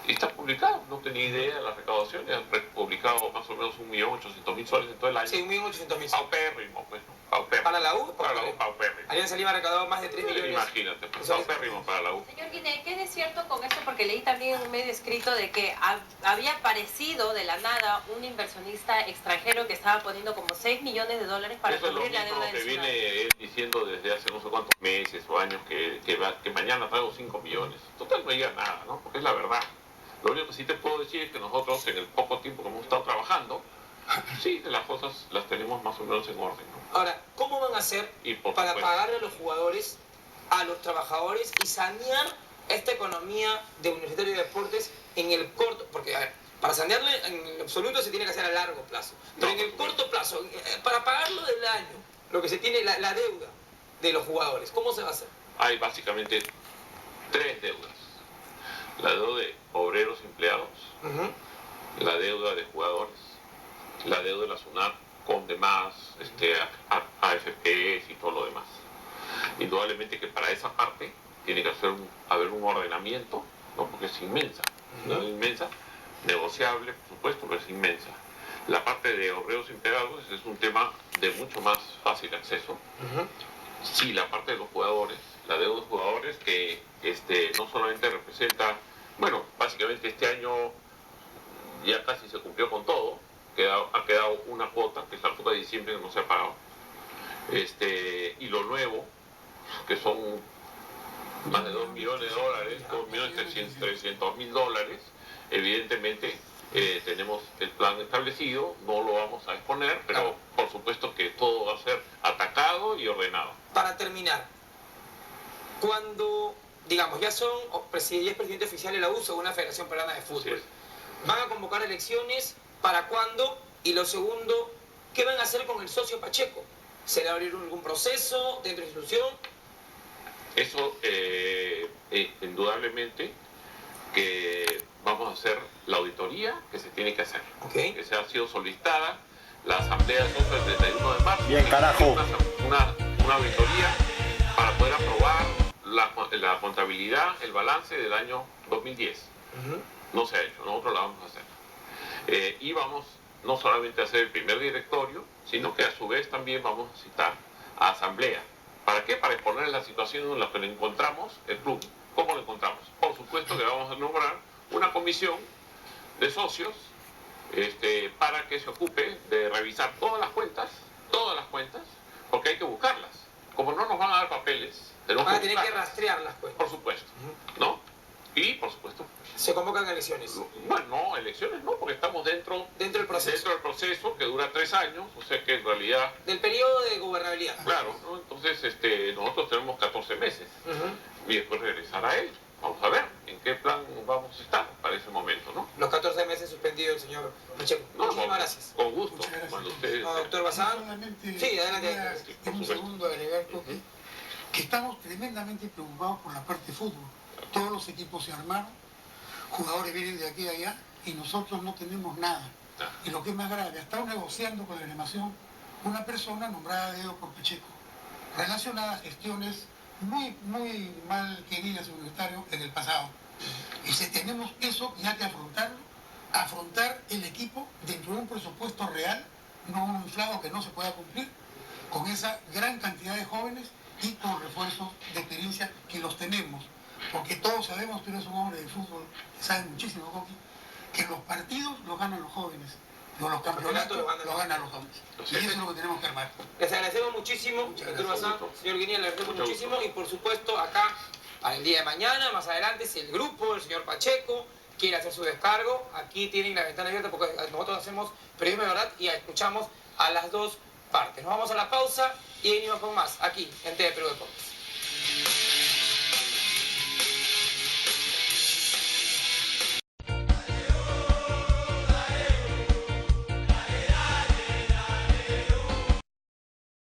Y está publicado, no tenía idea de la recaudación, han publicado más o menos 1.800.000 soles en todo el año. Sí, 1.800.000. Paupérrimo, pues, ¿no? Paupérrimo. ¿Para la U? Para la U, paupérrimo. Alianza Lima ha recaudado más de 3 millones. Imagínate, pues, paupérrimo para la U. Señor Guinea, ¿qué es cierto con esto? Porque leí también en un medio escrito de que había aparecido de la nada un inversionista extranjero que estaba poniendo como 6 millones de dólares para cubrir la deuda que del viene él diciendo desde hace no sé cuántos meses o años que mañana traigo 5 millones. Total, no diga nada, ¿no? Porque es la verdad. Lo único que sí te puedo decir es que nosotros, en el poco tiempo que hemos estado trabajando, sí, las cosas las tenemos más o menos en orden, ¿no? Ahora, ¿cómo van a hacer para pagarle a los jugadores, a los trabajadores y sanear esta economía de Universitario de Deportes en el corto? Porque, a ver, para sanearlo en absoluto se tiene que hacer a largo plazo. Pero en el corto plazo, para pagarlo del año, lo que se tiene, la deuda de los jugadores, ¿cómo se va a hacer? Hay básicamente 3 deudas. La deuda de obreros empleados, la deuda de jugadores, la deuda de la SUNAT con demás, AFPs y todo lo demás. Indudablemente que para esa parte tiene que haber un ordenamiento, ¿no? Porque es inmensa, ¿no? Es inmensa, negociable, por supuesto, pero es inmensa. La parte de obreros empleados es un tema de mucho más fácil acceso. Sí, la parte de los jugadores, la deuda de los jugadores que no solamente representa, bueno, básicamente este año ya casi se cumplió con todo, ha quedado una cuota, que es la cuota de diciembre que no se ha pagado, y lo nuevo, que son más de 2 millones de dólares, 2.300.000 dólares, evidentemente tenemos el plan establecido, no lo vamos a exponer, pero por supuesto que todo va a ser atacado y ordenado. Para terminar, cuando, digamos, ya es presidente oficial de la U según la Federación Peruana de Fútbol, ¿van a convocar elecciones? ¿Para cuándo? Y lo segundo, ¿qué van a hacer con el socio Pacheco? ¿Se le va a abrir algún proceso dentro de la institución? Eso, indudablemente, que vamos a hacer la auditoría que se tiene que hacer. Que se ha sido solicitada, la asamblea es el 31 de marzo. Bien, carajo. Una auditoría para poder aprobar la contabilidad, el balance del año 2010. No se ha hecho, nosotros la vamos a hacer. Y vamos no solamente a hacer el primer directorio, sino que a su vez también vamos a citar a asamblea. ¿Para qué? Para exponer la situación en la que lo encontramos el club. ¿Cómo lo encontramos? Por supuesto que vamos a nombrar una comisión de socios para que se ocupe de revisar todas las cuentas, porque hay que buscarlas. Como no nos van a dar papeles, tenemos van a tener que rastrear las cuentas. Por supuesto, ¿no? Y, por supuesto, ¿se convocan elecciones? Bueno, no, elecciones no, porque estamos dentro del proceso que dura 3 años, o sea que en realidad... Del periodo de gobernabilidad. Claro, ¿no? Entonces nosotros tenemos 14 meses y después regresar a él. Vamos a ver en qué plan vamos a estar para ese momento, ¿no? Los 14 meses suspendido el señor Pacheco. Muchísimas gracias. Con gusto. Cuando ustedes... doctor Bazán. Sí, adelante. Un segundo agregar que estamos tremendamente preocupados por la parte de fútbol. Todos los equipos se armaron, jugadores vienen de aquí y allá y nosotros no tenemos nada. Y lo que es más grave, ha estado negociando con la Nación una persona nombrada a dedo por Pacheco, relacionada a gestiones muy mal queridas en Universitario en el pasado. Y si tenemos eso, ya que afrontar el equipo dentro de un presupuesto real, no un inflado que no se pueda cumplir, con esa gran cantidad de jóvenes y con refuerzos de experiencia que los tenemos. Porque todos sabemos, tú eres un hombre de fútbol, que sabe muchísimo, Coqui, que los partidos los ganan los jóvenes, pero los campeonatos los ganan los hombres. Y eso es lo que tenemos que armar. Les agradecemos muchísimo, doctor Bazán, señor Guinea, les agradecemos muchísimo. Y por supuesto, acá, para el día de mañana, más adelante, si el grupo, el señor Pacheco, quiere hacer su descargo, aquí tienen la ventana abierta porque nosotros hacemos periodismo de verdad y escuchamos a las dos partes. Nos vamos a la pausa y venimos con más, aquí, en TV Perú Deportes.